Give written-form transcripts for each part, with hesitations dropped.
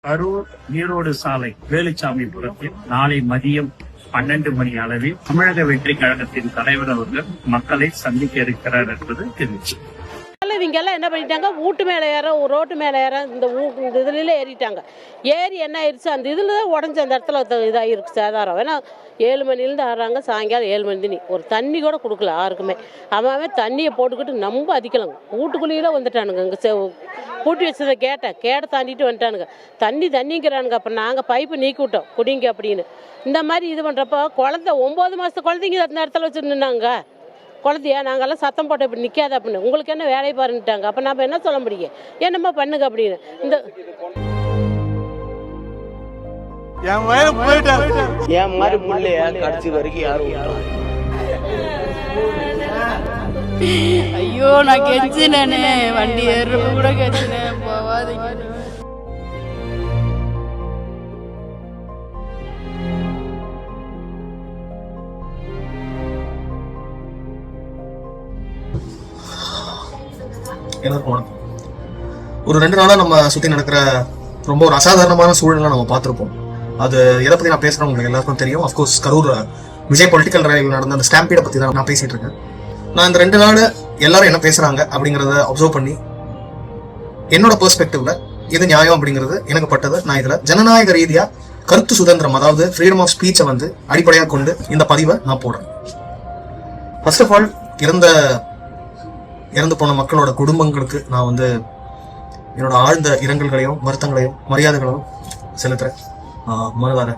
கரூர் ஈரோடு சாலை வேலுச்சாமிபுரத்தில் நாளை மதியம் 12 மணி அளவில் தமிழக வெற்றி கழகத்தின் தலைவர் அவர்கள் மக்களை சந்திக்க இருக்கிறார் என்பது தெரிவிச்சு. இவங்க எல்லாம் என்ன பண்ணிட்டாங்க, வீட்டு மேலே ஏற ரோட்டு மேலே ஏற இந்த இதுல ஏறிட்டாங்க. ஏறி என்ன ஆயிடுச்சு, அந்த இதில் தான் உடஞ்சி அந்த இடத்துல இதாகிருக்கு சேதாரம். ஏன்னா 7 மணிலேருந்து ஆடுறாங்க, சாயங்காலம் 7 மணி தண்ணி, ஒரு தண்ணி கூட கொடுக்கல யாருக்குமே. அவன் தண்ணியை போட்டுக்கிட்டு நம்ம அதிக்கலாங்க, வீட்டுக்குள்ளேயே வந்துட்டானுங்க. இங்கே பூட்டி வச்சதை கேட்டை தாண்டிட்டு வந்துட்டானுங்க. தண்ணிங்கிறானுங்க. அப்புறம் நாங்கள் பைப்பு நீக்கி விட்டோம் குடிங்க அப்படின்னு. இந்த மாதிரி இது பண்ணுறப்போ 9 மாதத்து குழந்தைங்க அந்த இடத்துல வச்சுருந்தாங்க. குழந்தையா நாங்கள்லாம் சத்தம் போட்ட இப்படி நிற்காத அப்படின்னு, உங்களுக்கு என்ன வேலையை பாருன்ட்டாங்க. அப்போ நம்ம என்ன சொல்ல முடியும், என்னம்மா பண்ணுங்க அப்படின்னு. இந்த என் மாதிரி பிள்ளைய கடைசி வரைக்கும் யாரும் ஐயோ நான் கெஞ்சினே, வண்டி ஏறுறது கூட கெஞ்சினேன், போவாதீங்க. எல்லாருக்கும் வணக்கம். ஒரு 2 நாளா நம்ம சுத்தி நடக்கிற ரொம்ப ஒரு அசாதாரணமான சூழலை நம்ம பார்த்துருப்போம். அது எதை பத்தி நான் பேசுறேன் உங்களுக்கு எல்லாருக்கும் தெரியும். அஃப்கோர்ஸ் கரூர் விஜய் பொலிட்டிக்கல் ரேலியில் நடந்த அந்த ஸ்டாம்பீடை பத்தி தான் நான் பேசிட்டு இருக்கேன். நான் இந்த 2 நாள் எல்லாரும் என்ன பேசுறாங்க அப்படிங்கறத அப்சர்வ் பண்ணி என்னோட பெர்ஸ்பெக்டிவ்ல எது நியாயம் அப்படிங்கிறது எனக்கு பட்டது. நான் இதுல ஜனநாயக ரீதியா கருத்து சுதந்திரம், அதாவது ஃப்ரீடம் ஆஃப் ஸ்பீச்சை வந்து அடிப்படையாக கொண்டு இந்த பதிவை நான் போடுறேன். ஃபர்ஸ்ட் ஆஃப் ஆல் இறந்து போன மக்களோட குடும்பங்களுக்கு நான் வந்து என்னோட ஆழ்ந்த இரங்கல்களையும் வருத்தங்களையும் மரியாதைகளையும் செலுத்துறேன். மனதார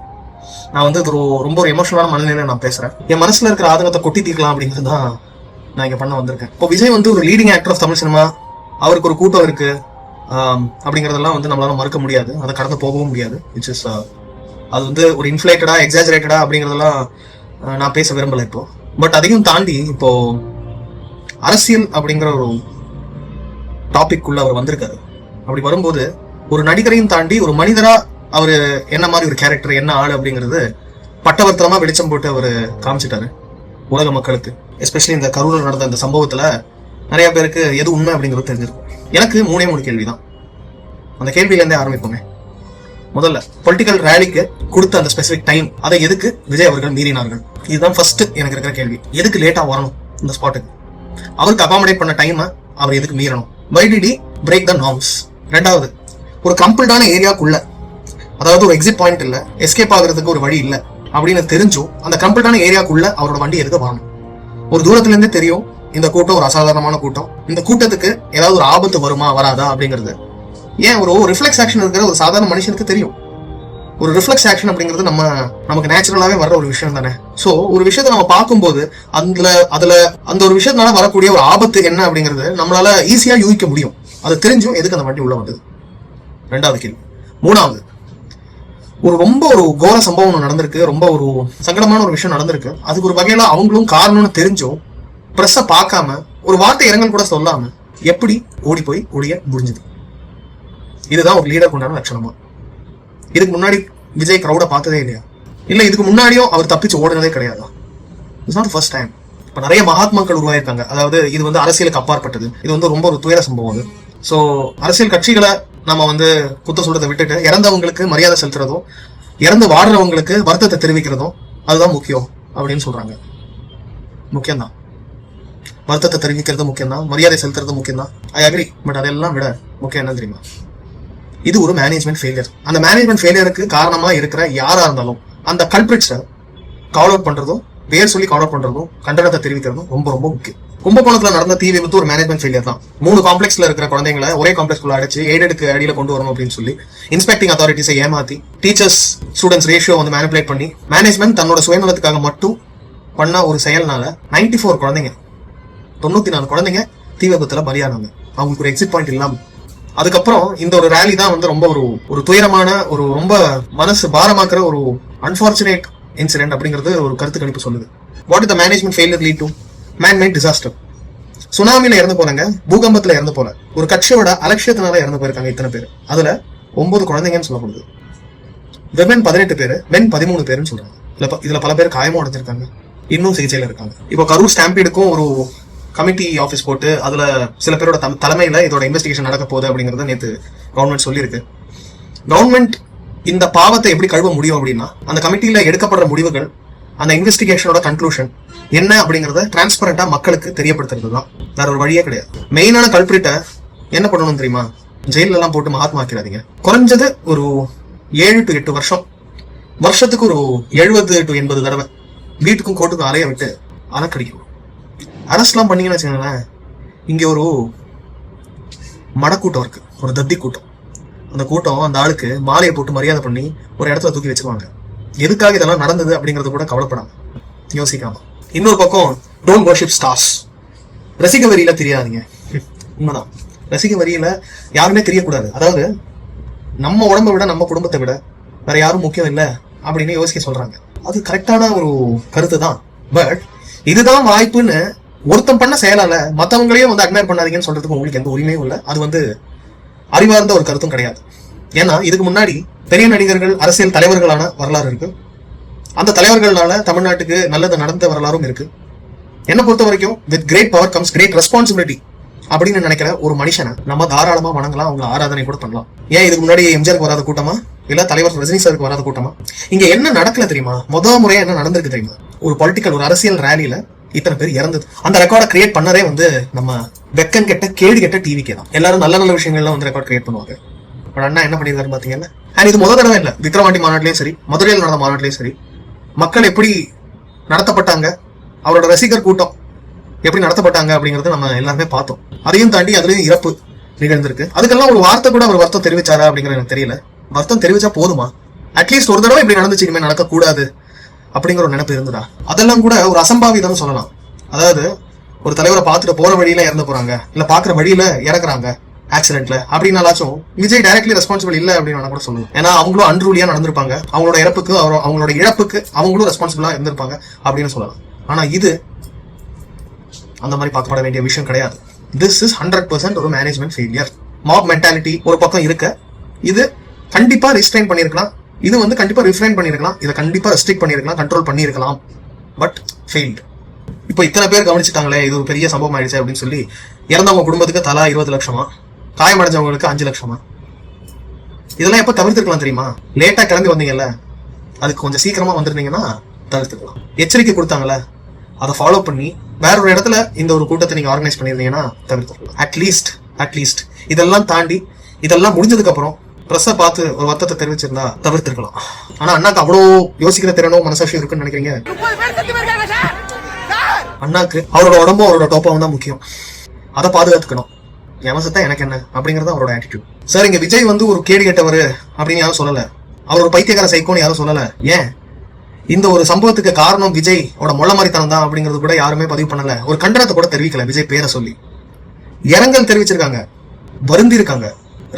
நான் வந்து ரொம்ப ஒரு எமோஷனலான மனநிலையில நான் பேசுறேன். என் மனசுல இருக்கிற ஆதங்கத்தை கொட்டி தீர்க்கலாம் அப்படிங்கிறது தான் நான் இங்க பண்ண வந்திருக்கேன். இப்போ விஜய் வந்து ஒரு leading actor of Tamil cinema, அவருக்கு ஒரு கூட்டம் இருக்கு அப்படிங்கறதெல்லாம் வந்து நம்மளால மறுக்க முடியாது, அதை கடந்து போகவும் முடியாது. விச் இஸ் அது வந்து ஒரு இன்ஃபிளேட்டடா எக்ஸாஜரேட்டடா அப்படிங்கறதெல்லாம் நான் பேச விரும்பல இப்போ. பட் அதையும் தாண்டி இப்போ அரசியல் அப்படிங்கிற ஒரு டாபிக் உள்ள அவர் வந்திருக்காரு. அப்படி வரும்போது ஒரு நடிகரையும் தாண்டி ஒரு மனிதரா அவரு என்ன மாதிரி ஒரு கேரக்டர், என்ன ஆளு அப்படிங்கிறது பட்டவர்த்தனமா வெளிச்சம் போட்டு அவரு காமிச்சிட்டாரு உலக மக்களுக்கு. எஸ்பெஷலி இந்த கரூரில் நடந்த இந்த சம்பவத்துல நிறைய பேருக்கு எது உண்மை அப்படிங்கிறது தெரிஞ்சிருக்கும். எனக்கு 3 கேள்விதான். அந்த கேள்வியில இருந்தே ஆரம்பிப்போங்க. முதல்ல பொலிட்டிக்கல் ரேலிக்கு கொடுத்த அந்த ஸ்பெசிபிக் டைம், அதை எதுக்கு விஜய் அவர்கள் மீறினார்கள்? இதுதான் ஃபர்ஸ்ட் எனக்கு இருக்கிற கேள்வி. எதுக்கு லேட்டா வரணும் இந்த ஸ்பாட்டுக்கு? அவருக்கு அகாமடேட் பண்ண டைம் அவர் எதுக்கு மீறணும்? Why did he break the norms? ரெண்டாவது, ஒரு கம்பல்டான ஏரியாக்குள்ள, அதாவது ஒரு எக்ஸிட் பாயிண்ட் இல்ல, எஸ்கேப் ஆகுறதுக்கு ஒரு வழி இல்ல அப்படின்னு தெரிஞ்சும் அந்த கம்பல்டான ஏரியாக்குள்ள அவரோட வண்டி எதுக்கு வரணும்? ஒரு தூரத்துல இருந்தே தெரியும் இந்த கூட்டம் ஒரு அசாதாரணமான கூட்டம், இந்த கூட்டத்துக்கு ஏதாவது ஒரு ஆபத்து வருமா வராதா அப்படிங்கிறது. ஏன் ஒரு ரிஃப்ளெக்ஸ் ஆக்ஷன் இருக்கிற ஒரு சாதாரண மனுஷனுக்கு தெரியும். ஒரு ரிஃப்ளெக்ஸ் ஆக்ஷன் அப்படிங்கிறது நமக்கு நேச்சுரலாவே வர்ற ஒரு விஷயம் தானே. சோ ஒரு விஷயத்த நம்ம பார்க்கும்போது அதுல அந்த ஒரு விஷயத்தினால வரக்கூடிய ஒரு ஆபத்து என்ன அப்படிங்கிறது நம்மளால ஈஸியா யூகிக்க முடியும். அது தெரிஞ்சும் எதுக்கு அந்த வண்டி உள்ள வந்தது? ரெண்டாவது கேள்வி. மூணாவது, ரொம்ப ஒரு கோர சம்பவம் ஒன்று நடந்திருக்கு, ரொம்ப ஒரு சங்கடமான ஒரு விஷயம் நடந்திருக்கு. அதுக்கு ஒரு வகையில அவங்களும் காரணம்னு தெரிஞ்சும் பிரஸ்ஸ பார்க்காம ஒரு வார்த்தை இரங்கல் கூட சொல்லாம எப்படி ஓடிய முடிஞ்சது? இதுதான் ஒரு லீடருக்கு உண்டான லட்சணமா? இதுக்கு முன்னாடி விஜய் கிரௌட பார்த்ததே இல்லையா? இல்ல இதுக்கு முன்னாடியும் அவர் தப்பிச்சு ஓடுனதே கிடையாதா? It's not first time. இப்ப நிறைய மகாத்மாக்கள் உருவாயிருக்காங்க. அதாவது இது வந்து அரசியலுக்கு அப்பாற்பட்டது. இது வந்து ரொம்ப ஒரு துயர சம்பவம் அது. சோ அரசியல் கட்சிகளை நம்ம வந்து குத்த சொல்றதை விட்டுட்டு இறந்தவங்களுக்கு மரியாதை செலுத்துறதும் இறந்து வாடுறவங்களுக்கு வருத்தத்தை தெரிவிக்கிறதும் அதுதான் முக்கியம் அப்படின்னு சொல்றாங்க. முக்கியம்தான், வருத்தத்தை தெரிவிக்கிறது முக்கியம்தான், மரியாதை செலுத்துறது முக்கியம்தான். I agree. பட் அதெல்லாம் விட முக்கியம் என்ன தெரியுமா? இது ஒரு மேனேஜ்மெண்ட் ஃபெயிலியர். அந்த மேனேஜ்மெண்ட் ஃபெயிலியருக்கு காரணமா இருக்கிற யாரா இருந்தாலும் அந்த கல்பிரிட்ஸை கால் அவுட் பண்றதும், பேர் சொல்லி கால் அவுட் பண்றதும், கண்டனத்தை தெரிவிக்கிறதும் ரொம்ப ரொம்ப முக்கியம். கும்பகோணத்துல நடந்த தீ விபத்து ஒரு மேனேஜ்மெண்ட் ஃபெயிலியர் தான். 3 காம்ப்ளெக்ஸ்ல இருக்கிற குழந்தைங்களை ஒரே காம்ப்ளெக்ஸ்குள்ள அடிச்சு எய்டடுக்கு அடியில கொண்டு வரணும் அப்படின்னு சொல்லி இன்ஸ்பெக்டிங் அத்தாரிட்டிஸை ஏமாத்தி டீச்சர்ஸ் ஸ்டூடெண்ட்ஸ் ரேஷியோ வந்து மேனிபுலேட் பண்ணி மேனேஜ்மெண்ட் தன்னோட சுயநலத்துக்காக மட்டும் பண்ண ஒரு செயல்னால 94 குழந்தைங்க, 94 குழந்தைங்க தீ விபத்துல பலியானாங்க. அவங்களுக்கு ஒரு எக்ஸிட் பாயிண்ட் இல்லாம. அதுக்கப்புறம் இந்த ஒரு ரேலி தான் வந்து ரொம்ப ஒரு துயரமான, ஒரு ரொம்ப மனசு பாரமாக்குற ஒரு அன்பார்ச்சுனேட் இன்சிடென்ட் அப்படிங்கிறது ஒரு கருத்து கணிப்பு சொல்லுது. What is the management failure lead to? Man made disaster. சுனாமில இறந்து போனாங்க, பூகம்பத்துல இறந்து போல, ஒரு கட்சியோட அலட்சியத்தினால இறந்து போயிருக்காங்க இத்தனை பேர். அதுல 9 குழந்தைங்கன்னு சொல்லப்படுது. விமன் 18 பேரு, மென் 13 பேருன்னு சொல்றாங்க. இதுல பல பேர் காயமும் அடைஞ்சிருக்காங்க, இன்னும் சிகிச்சையில இருக்காங்க. இப்போ கரூர் ஸ்டாம்பீடுக்கும் ஒரு கமிட்டி ஆஃபீஸ் போட்டு அதுல சில பேரோட தலைமையில இதோட இன்வெஸ்டிகேஷன் நடக்க போகுது அப்படிங்கறத நேற்று கவர்மெண்ட் சொல்லியிருக்கு. கவர்மெண்ட் இந்த பாவத்தை எப்படி கழுவ முடியும் அப்படின்னா, அந்த கமிட்டியில எடுக்கப்படுற முடிவுகள், அந்த இன்வெஸ்டிகேஷனோட கன்க்ளூஷன் என்ன அப்படிங்கறத டிரான்ஸ்பரண்டா மக்களுக்கு தெரியப்படுத்துறது தான். வேற ஒரு வழியே கிடையாது. மெயினான கல்பிரிட்ட என்ன பண்ணணும் தெரியுமா? ஜெயில எல்லாம் போட்டு மகாத்மா ஆக்கிறாதீங்க. குறைஞ்சது ஒரு 7 to 8 வருஷம், வருஷத்துக்கு ஒரு 70 to 80 தடவை வீட்டுக்கும் கோர்ட்டுக்கும் அலைய விட்டு அலக்கடிக்கணும். அரெஸ்ட் எல்லாம் பண்ணீங்கன்னு வச்சுக்கோங்களேன், இங்க ஒரு மடக்கூட்டம் இருக்கு, ஒரு தத்தி கூட்டம். அந்த கூட்டம் அந்த ஆளுக்கு மாலையை போட்டு மரியாதை பண்ணி ஒரு இடத்துல தூக்கி வச்சிருவாங்க. எதுக்காக இதெல்லாம் நடந்தது அப்படிங்கறது கூட கவலைப்படாம, யோசிக்காம. இன்னொரு பக்கம் டோன்ட் வர்ஷிப் ஸ்டார்ஸ். ரசிக வரியில தெரியாதீங்க. உண்மைதான், ரசிக வரியில யாருமே தெரியக்கூடாது. அதாவது நம்ம உடம்பை விட நம்ம குடும்பத்தை விட வேற யாரும் முக்கியம் இல்லை அப்படின்னு யோசிக்க சொல்றாங்க. அது கரெக்டான ஒரு கருத்து தான். பட் இதுதான் வாய்ப்புன்னு ஒருத்தம் பண்ண செயலால மத்தவங்களையும் வந்து அட்மையர் பண்ணாதீங்கன்னு சொல்றதுக்கு உங்களுக்கு எந்த உரிமையும் இல்லை. அது வந்து அறிவார்ந்த ஒரு கருத்தும் கிடையாது. ஏன்னா இதுக்கு முன்னாடி பெரிய நடிகர்கள், அரசியல் தலைவர்களான வரலாறு இருக்கு. அந்த தலைவர்களால தமிழ்நாட்டுக்கு நல்லது நடந்த வரலாறும் இருக்கு. என்ன பொறுத்த வரைக்கும் with great power comes great responsibility அப்படின்னு நினைக்கிற ஒரு மனுஷனை நம்ம தாராளமா வணங்கலாம், அவங்களை ஆராதனை கூட பண்ணலாம். ஏன் இதுக்கு முன்னாடி எம்ஜிஆருக்கு வராத கூட்டமா, இல்ல தலைவர் ரஜினி சாருக்கு வராத கூட்டமா? இங்க என்ன நடக்கல தெரியுமா? முதல் முறையா என்ன நடந்திருக்கு தெரியுமா? ஒரு பொலிட்டிக்கல், ஒரு அரசியல் ரேலியில இத்தனை பேர் இறந்தது. அந்த ரெக்கார்டை கிரியேட் பண்ணதே வந்து நம்ம வெக்கம் கெட்ட கேடு கெட்ட டிவிக்கே தான். எல்லாரும் நல்ல நல்ல விஷயங்கள்லாம் வந்து ரெக்கார்ட் கிரியேட் பண்ணுவாங்க. அண்ணா என்ன பண்ணிருக்காரு பாத்தீங்கன்னா, அண்ட் இது முதல் தடவை இல்ல, விக்ரவாண்டி மாநாட்டிலையும் சரி, மதுரையில் நடந்த மாநாட்டிலையும் சரி, மக்கள் எப்படி நடத்தப்பட்டாங்க, அவரோட ரசிகர் கூட்டம் எப்படி நடத்தப்பட்டாங்க அப்படிங்கறத நம்ம எல்லாருமே பார்த்தோம். அதையும் தாண்டி அதுலயும் இறப்பு நிகழ்ந்திருக்கு. அதுக்கெல்லாம் ஒரு வார்த்தை கூட அவர் வருத்தம் தெரிவிச்சாரா அப்படிங்கிறது எனக்கு தெரியல. வருத்தம் தெரிவிச்சா போதுமா? அட்லீஸ்ட் ஒரு தடவை இப்படி நடந்துச்சு, இனிமே நடக்க கூடாது அப்படிங்கிற ஒரு நினைப்பு இருந்ததா? அதெல்லாம் கூட ஒரு அசம்பாவிதம் சொல்லலாம். அதாவது ஒரு தலைவரை பார்த்துட்டு போற வழியில இறந்து போறாங்க, இல்ல பாக்குற வழியில இறக்குறாங்க ஆக்சிடென்ட்ல அப்படின்னாலாச்சும் விஜய் டைரக்ட்லி ரெஸ்பான்சிபிள் இல்ல அப்படின்னு கூட சொல்லணும். ஏன்னா அவங்களும் அன்ரூலியா நடந்திருப்பாங்க, அவங்களோட இறப்புக்கு அவங்களோட இழப்புக்கு அவங்களும் ரெஸ்பான்சிபிளா இருந்திருப்பாங்க அப்படின்னு சொல்லலாம். ஆனா இது அந்த மாதிரி பார்க்கப்பட வேண்டிய விஷயம் கிடையாது. திஸ் இஸ் 100% ஒரு மேனேஜ்மெண்ட் ஃபெயிலியர். மாப் மென்டாலிட்டி ஒரு பக்கம் இருக்க, இது கண்டிப்பா ரிஸ்ட்ரைன் பண்ணிருக்கலாம், இது வந்து கண்டிப்பா ரிஃப்ரைன் பண்ணிருக்கலாம், இதை கண்டிப்பா ரெஸ்ட்ரிக்ட் பண்ணிருக்கலாம், கண்ட்ரோல் பண்ணிருக்கலாம். But failed. இப்போ இத்தனை பேர் கவனிச்சுட்டாங்களே, இது ஒரு பெரிய சம்பவம் ஆயிடுச்சு அப்படின்னு சொல்லி இறந்தவங்க குடும்பத்துக்கு தலா 20 லட்சமா, காயமடைஞ்சவங்களுக்கு 5 லட்சமா, இதெல்லாம் எப்ப தவிர்த்திருக்கலாம் தெரியுமா? லேட்டா கிளம்பி வந்தீங்கல்ல, அதுக்கு கொஞ்சம் சீக்கிரமா வந்திருந்தீங்கன்னா தவிர்த்துக்கலாம். எச்சரிக்கை கொடுத்தாங்கல்ல, அதை ஃபாலோ பண்ணி வேற ஒரு இடத்துல இந்த ஒரு கூட்டத்தை நீங்க ஆர்கனைஸ் பண்ணிருந்தீங்கன்னா தவிர்த்துக்கலாம். அட்லீஸ்ட் இதெல்லாம் தாண்டி, இதெல்லாம் முடிஞ்சதுக்கு அப்புறம் பிரஸ்ஸை பார்த்து ஒரு வருத்தத்தை தெரிவிச்சிருந்தா தவிர்த்திருக்கலாம். ஆனா அண்ணாக்கு அவ்வளோ யோசிக்கிற திறனோ மனசாட்சியும் இருக்குன்னு நினைக்கிறீங்க? அண்ணாக்கு அவரோட உடம்பும் அவரோட டோப்பாவும் தான் முக்கியம். அதை பாதுகாத்துக்கணும். எமசத்தான் எனக்கு என்ன அப்படிங்கறது அவரோட ஆட்டிடியூட். சார், இங்க விஜய் வந்து ஒரு கேடு கேட்டவர் அப்படின்னு யாரும் சொல்லல, அவர் ஒரு பைத்தியக்கார சைக்கோன்னு யாரும் சொல்லல. ஏன் இந்த ஒரு சம்பவத்துக்கு காரணம் விஜய் மொள்ள மாதிரித்தனம் தான் அப்படிங்கிறது கூட யாருமே பதிவு பண்ணல. ஒரு கண்டனத்தை கூட தெரிவிக்கல. விஜய் பேரை சொல்லி இரங்கல் தெரிவிச்சிருக்காங்க, வருந்தி இருக்காங்க.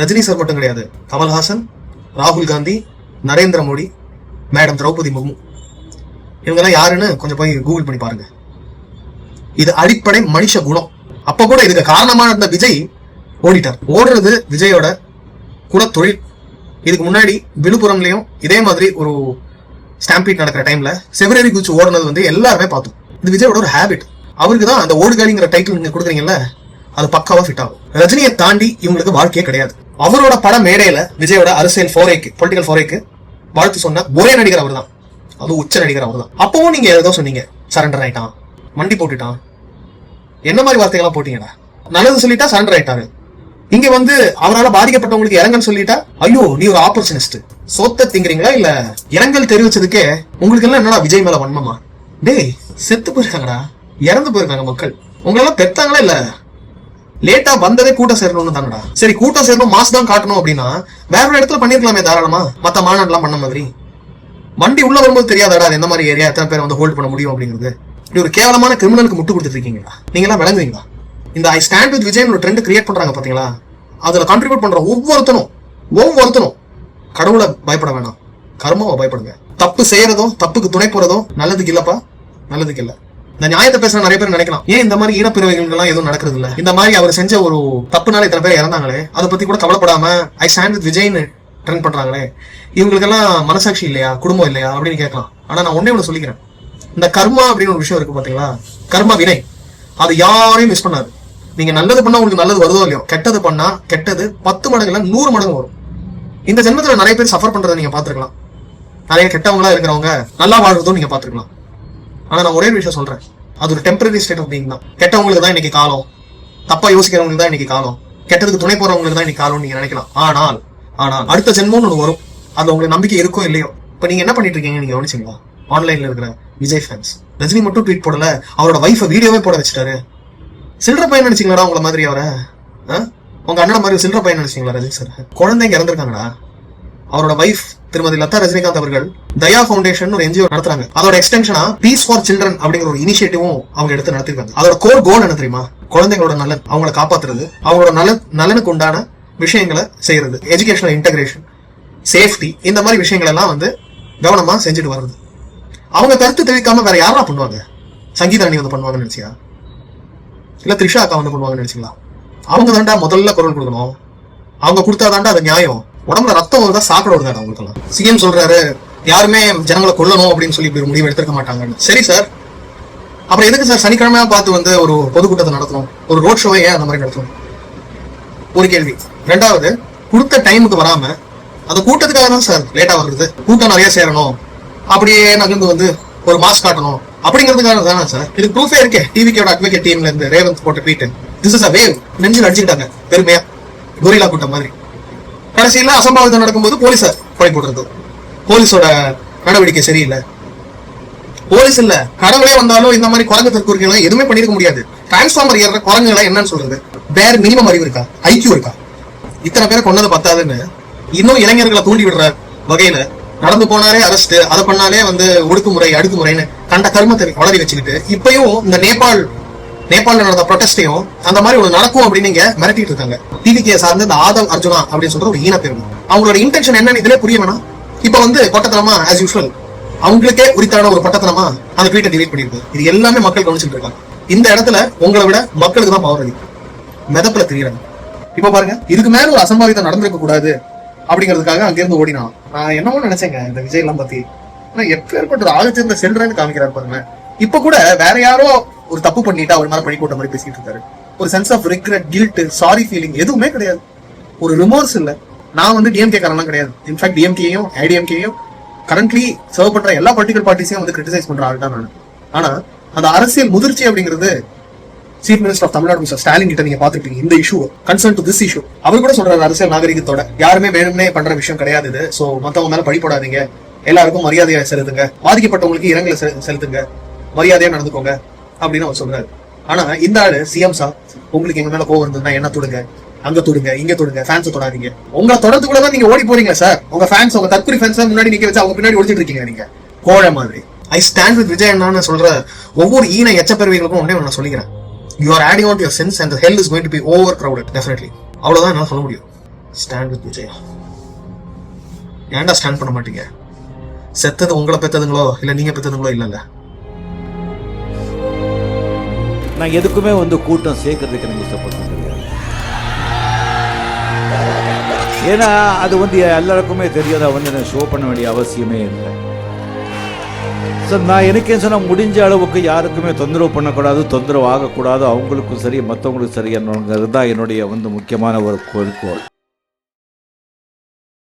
ரஜினி சார் மட்டும் கிடையாது, கமல்ஹாசன், ராகுல் காந்தி, நரேந்திர மோடி, மேடம் திரௌபதி முர்மு, இவங்கெல்லாம் யாருன்னு கொஞ்சம் போய் கூகுள் பண்ணி பாருங்க. இது அடிப்படை மனுஷ குணம். அப்ப கூட இதுக்கு காரணமா இருந்த விஜய் ஓடிட்டார். ஓடுறது விஜயோட குலத்தொழில். இதுக்கு முன்னாடி விழுப்புரம்லயும் இதே மாதிரி ஒரு ஸ்டாம்பீட் நடக்கிற டைம்ல செவரரி குச்சி ஓடுனது வந்து எல்லாருமே பார்த்தோம். இது விஜயோட ஒரு ஹேபிட். அவருக்கு தான் அந்த ஓடுகாலிங்கிற டைட்டில் நீங்க கொடுக்குறீங்கல்ல, அது பக்காவா ஃபிட் ஆகும். ரஜினியை தாண்டி இவங்களுக்கு வாழ்க்கையே கிடையாது. அவரோட பட மேடையில விஜயோட அரசியல் ஃபோரேக்கு, பொலிட்டிக்கல் ஃபோரேக்கு வாழ்த்து சொன்ன ஒரே நடிகர் அவர் தான். அது உச்ச நடிகர் அவர் தான். அப்பவும் நீங்க ஏதோ சொன்னீங்க, சரண்டர் ஆயிட்டான், மண்டி போட்டுட்டான், என்ன மாதிரி வார்த்தைகள்லாம் போட்டீங்கடா? நல்லது சொல்லிட்டா சரண்டர் ஆயிட்டாரு. இங்க வந்து அவரால் பாதிக்கப்பட்டவங்களுக்கு இரங்கல் சொல்லிட்டா, ஐயோ நீ ஒரு ஆப்பர்ச்சுனிஸ்ட், சொத்த திங்கிறீங்களா? இல்ல இரங்கல் தெரிவிச்சதுக்கே உங்களுக்கு எல்லாம் என்னடா விஜய் மேல வன்மமா? டேய், செத்து போயிருக்காங்கடா, இறந்து போயிருக்காங்க மக்கள். உங்களெல்லாம் பெத்தாங்களா? இல்ல லேட்டா வந்ததே கூட்டம் சேரணும்னு தானடா. சரி, கூட்டம் சேரணும், மாசு தான் காட்டணும் அப்படின்னா வேற ஒரு இடத்துல பண்ணிருக்கலாமே தாராளமா, மத்த மாநாடுலாம் பண்ண மாதிரி. வண்டி உள்ள வரும்போது தெரியாதாடா எந்த மாதிரி ஏரியா எத்தனை பேர் வந்து ஹோல்ட் பண்ண முடியும் அப்படிங்கிறது? இப்படி ஒரு கேவலமான கிரிமினலுக்கு முட்டு கொடுத்துட்டு இருக்கீங்களா? நீங்க எல்லாம் விளங்குவீங்களா? இந்த ஐ ஸ்டாண்ட் வித் விஜய் ஒரு ட்ரெண்ட் கிரியேட் பண்றாங்க பாத்தீங்களா? அதுல கான்ட்ரிபியூட் பண்ற ஒவ்வொருத்தனும் கடவுளை பயப்பட வேணாம், கர்மாவை பயப்படுங்க. தப்பு செய்யறதும் தப்புக்கு துணை போறதும் நல்லதுக்கு இல்லப்பா, நல்லதுக்கு இல்ல. இந்த நியாயத்தை பேசுற நிறைய பேர் நினைக்கலாம், ஏன் இந்த மாதிரி ஈனப்பிரிவுகள் எல்லாம் எதுவும் நடக்கிறது இல்ல, இந்த மாதிரி அவர் செஞ்ச ஒரு தப்புனால இத்தனை பேர் இறந்தாங்களே, அதை பத்தி கூட கவலைப்படாம ஐ ஸ்டாண்ட் வித் விஜய்னு ட்ரெண்ட் பண்றாங்களே, இவங்களுக்கெல்லாம் மனசாட்சி இல்லையா, குடும்பம் இல்லையா அப்படின்னு கேட்கலாம். ஆனா நான் ஒன்னே ஒண்ணு சொல்லிக்கிறேன், இந்த கர்மா அப்படின்னு ஒரு விஷயம் இருக்கு பாத்தீங்களா, கர்மா வினை, அது யாரையும் மிஸ் பண்ணாது. நீங்க நல்லது பண்ணா உங்களுக்கு நல்லது வருதோ இல்லையோ, கெட்டது பண்ணா கெட்டது 10 மடங்குல 100 மடங்கு வரும். இந்த ஜென்மத்துல நிறைய பேர் சஃபர் பண்றதை நீங்க பாத்துருக்கலாம், நிறைய கெட்டவங்களா இருக்கிறவங்க நல்லா வாழ்றதும் நீங்க பாத்துருக்கலாம். ஆனா நான் ஒரே விஷயம் சொல்றேன், அது ஒரு டெம்பரரி ஸ்டேட் ஆஃப் பீயிங் தான். கெட்டவங்களுக்கு தான் இன்னைக்கு காலம், தப்பா யோசிக்கிறவங்களுக்கு தான் இன்னைக்கு காலம், கெட்டதுக்கு துணை போறவங்களுக்கு தான் இன்னைக்கு காலம்னு நீங்க நினைக்கலாம். ஆனால் அடுத்த ஜென்மம்னு ஒண்ணு வரும், அது உங்களுக்கு நம்பிக்கை இருக்கோ இல்லையோ. இப்ப நீங்க என்ன பண்ணிட்டு இருக்கீங்க நீங்க கவனிச்சீங்களா? ஆன்லைன்ல இருக்கிற விஜய் ஃபேன்ஸ், ரஜினி மட்டும் ட்வீட் போடல, அவரோட வைஃபை வீடியோவே போட வச்சுட்டாரு. சில்லற பையன் நினைச்சீங்களா உங்களை மாதிரி? அவரை உங்க அண்ணன் மாதிரி சில்லற பையன் நினைச்சீங்களா ரஜினி சார்? குழந்தைங்க இறந்திருக்காங்கடா. அவரோட வைஃப் திருமதி லதா ரஜினிகாந்த் அவர்கள் தயா ஃபவுண்டேஷன் ஒரு NGO நடத்துறாங்க. அதோட எக்ஸ்டென்ஷனா பீஸ் ஃபார் சில்ட்ரன் அப்படிங்கிற ஒரு இனிஷியேட்டிவும் அவங்க எடுத்து நடத்திருக்காங்க. அதோட கோர் கோல் என்ன தெரியுமா? குழந்தைங்களோட நலன், அவங்களை காப்பாத்துறது, அவங்களோட நலனுக்கு உண்டான விஷயங்களை செய்யறது, எஜுகேஷனல் இன்டகிரேஷன், சேஃப்டி, இந்த மாதிரி விஷயங்கள் எல்லாம் வந்து கவனமா செஞ்சுட்டு வர்றது. அவங்க கருத்து தெரிவிக்காம வேற யாரா பண்ணுவாங்க? சங்கீதா அணி வந்து பண்ணுவாங்கன்னு நினைச்சியா? இல்ல த்ரிஷா அக்கா வந்து பண்ணுவாங்கன்னு நினைச்சீங்களா? அவங்க தாண்டா முதல்ல குரல் கொடுக்கணும். அவங்க கொடுத்தாதாண்டா அது நியாயம். உடம்புல ரத்தம் வருதா சாப்பிட வருதா அவங்களுக்கு எல்லாம்? சிஎம் சொல்றாரு யாருமே ஜனங்களை கொல்லணும் அப்படின்னு சொல்லி இப்படி ஒரு முடிவு எடுத்திருக்க மாட்டாங்கன்னு. சரி சார், அப்புறம் எதுக்கு சார் சனிக்கிழமையா பார்த்து வந்து ஒரு பொதுக்கூட்டத்தை நடத்தணும், ஒரு ரோட் ஷோவை ஏன் அந்த மாதிரி நடத்தணும்? ஒரு கேள்வி. ரெண்டாவது, கொடுத்த டைமுக்கு வராம அந்த கூட்டத்துக்காக தான் சார் லேட்டா வருது, கூட்டம் நிறைய சேரணும், அப்படியே நகர்ந்து வந்து ஒரு மாஸ்க் காட்டணும் அப்படிங்கிறதுக்காக தானே சார். இதுக்கு ப்ரூஃபே இருக்கே. டிவிக்கோட அட்வொகேட் டீம்ல இருந்து ரேவந்த் போட்ட tweet, this is a wave, நெஞ்சில் அடிச்சுக்கிட்டாங்க பெருமையா, கொரில்லா கூட்டம் மாதிரி. கடைசியில அசம்பாவிதம் நடக்கும்போது போலீஸ கொலை போடுறது. போலீஸோட நடவடிக்கை சரியில்லை. போலீஸ் இல்ல, கடவுளே வந்தாலும் இந்த மாதிரி குரங்கு தற்கொலைகள் எதுவுமே பண்ணிருக்க முடியாது. டிரான்ஸ்ஃபார்மர் ஏற குரங்குகளை என்னன்னு சொல்றது? வேற மினிமம் அறிவு இருக்கா? ஐக்கியூ இருக்கா? இத்தனை பேரை கொண்டது பத்தாதுன்னு இன்னும் இளைஞர்களை தூண்டி விடுற வகையில நடந்து போனாலே அரெஸ்ட், அதை பண்ணாலே வந்து ஒடுக்குமுறை அடுக்குமுறைன்னு கண்ட கர்மத்தை வளரி வச்சுக்கிட்டு இப்பயும் இந்த நேபாள்ல நடந்த ப்ரொடெஸ்டையும் அந்த மாதிரி ஒரு நடக்கும் அப்படின்னு இங்க மிரட்டிட்டு இருக்காங்க. டிவிகே சார்ந்து இந்த ஆதவ் அர்ஜுனா அப்படின்னு சொல்ற ஒரு ஈன பெரும், அவங்களோட இன்டென்ஷன் என்னன்னு இதுல புரிய வேணாம். இப்ப வந்து கொட்டத்தனமா ஆஸ் யூஸ்வல் அவங்களுக்கே உரித்தான ஒரு பட்டத்தனமா அந்த ட்வீட்டை டிலீட் பண்ணிருக்கு. இது எல்லாமே மக்கள் கவனிச்சுட்டு இருக்காங்க. இந்த இடத்துல உங்களை விட மக்களுக்கு தான் பவர் அதிகம், மெதப்புல தெரியறாங்க. இப்ப பாருங்க, இதுக்கு மேல ஒரு அசம்பாவிதம் நடந்திருக்க கூடாது அப்படிங்கிறதுக்காக அங்கிருந்து ஓடினான். நான் என்னமோ நினைச்சேங்க இந்த விஜய் எல்லாம் பத்தி, எப்பேற்பட்ட ஒரு ஆளுச்சிருந்த செல்றேன்னு காமிக்கிறாரு பாருங்க. இப்ப கூட வேற யாரோ ஒரு தப்பு பண்ணிட்டா அவர் மேல பழிக்கூட்ட மாதிரி பேசிட்டு இருக்காரு. ஒரு sense of regret, guilt, sorry feeling எதுவுமே கிடையாது. ஒரு ரிமோர்ஸ் இல்ல. நான் வந்து டிஎம்கே காரன்லாம் கிடையாது. இன்ஃபேக்ட் டிஎம்கேயும் ஐடிஎம்கேயும் கரண்ட்லி சர்வ் பண்ற எல்லா பொலிட்டிகல் பார்ட்டிஸையும் வந்து கிரிட்டிசைஸ் பண்ற ஆள் தான் நான். ஆனா அந்த அரசியல் முதிர்ச்சி அப்படிங்கிறது chief minister of Tamil Nadu mister Stalin கிட்ட நீங்க பாத்துருப்பீங்க. இந்த issue concern to this issue அவர் கூட சொல்றாரு, அரசியல் நாகரிகத்தோட யாருமே வேணும்னே பண்ற விஷயம் கிடையாது இது. சோ மத்தவங்க மேல பழி போடாதீங்க, எல்லாருக்கும் மரியாதையா செலுத்துங்க, பாதிக்கப்பட்டவங்களுக்கு இரங்கலை செலுத்துங்க, மரியாதையா நடந்துக்கோங்க அப்படின்னு அவர் சொல்றாரு. ஆனா இந்த ஆளு சிஎம் சார், உங்களுக்கு எங்க மேல கோவம் இருந்ததுன்னா என்ன தொடுங்க, அங்க தொடுங்க, இங்க தொடுங்க, ஃபேன்ஸ் தொடாதீங்க. உங்களை தொடர்ந்துக்குள்ளதான் நீங்க ஓடி போறீங்க சார். உங்க ஃபேன்ஸ், உங்க தற்கொலை ஃபேன்ஸ் முன்னாடி நிக்க வச்சு அவங்க பின்னாடி ஒழிச்சிட்டு இருக்கீங்க நீங்க கோழை மாதிரி. ஐ ஸ்டாண்ட் வித் விஜய் அண்ணான்னு சொல்ற ஒவ்வொரு ஈன எச்சப்பெருவிகளுக்கும் ஒன்னே நான் சொல்லிக்கிறேன், you are adding on to your sins and the hell is going to be overcrowded definitely. அவ்வளவுதான் என்னால சொல்ல முடியும். Stand with Vijay. ஏன்டா ஸ்டாண்ட் பண்ண மாட்டீங்க? செத்தது உங்களை பெத்ததுங்களோ இல்ல நீங்க பெத்ததுங்களோ இல்லல்ல. நான் எதுக்குமே வந்து கூட்டம் சேர்க்கறதுக்கு எனக்கு இஷ்டப்படுறது கிடையாது. ஏன்னா அது வந்து எல்லாருக்குமே தெரியாத வந்து நான் ஷோ பண்ண வேண்டிய அவசியமே இல்லை. சார் நான் எனக்கே சொன்னால் முடிஞ்ச அளவுக்கு யாருக்குமே தொந்தரவு பண்ணக்கூடாது, தொந்தரவு ஆகக்கூடாது, அவங்களுக்கும் சரி மற்றவங்களுக்கும் சரி என்னங்கிறது தான் என்னுடைய வந்து முக்கியமான ஒரு குறிக்கோள்.